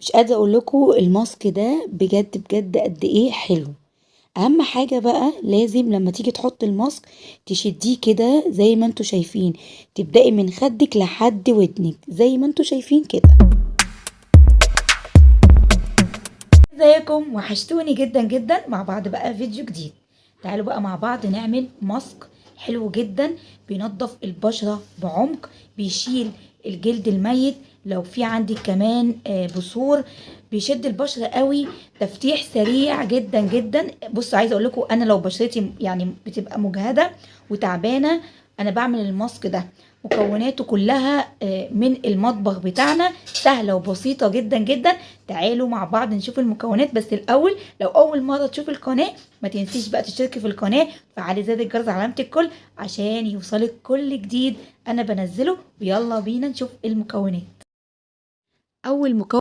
مش قادره اقول لكم الماسك ده بجد بجد قد ايه حلو. اهم حاجه بقى لازم لما تيجي تحط الماسك تشديه كده زي ما انتوا شايفين، تبدأي من خدك لحد ودنك زي ما انتوا شايفين كده. ازيكم؟ وحشتوني جدا جدا. مع بعض بقى فيديو جديد. تعالوا بقى مع بعض نعمل ماسك حلو جدا، بينظف البشرة بعمق، بيشيل الجلد الميت، لو في عندك كمان بثور، بيشد البشرة قوي، تفتيح سريع جدا جدا. بصوا عايزه اقول لكم انا لو بشرتي يعني بتبقى مجهده وتعبانه، انا بعمل الماسك ده. مكوناته كلها من المطبخ بتاعنا، سهله وبسيطه جدا جدا. تعالوا مع بعض نشوف المكونات. بس الاول لو اول مره تشوف القناه ما تنسيش بقى تشتركي في القناه، فعلي زر الجرس علامه الكل عشان يوصلك كل جديد انا بنزله. ويلا بينا نشوف المكونات. اول مكون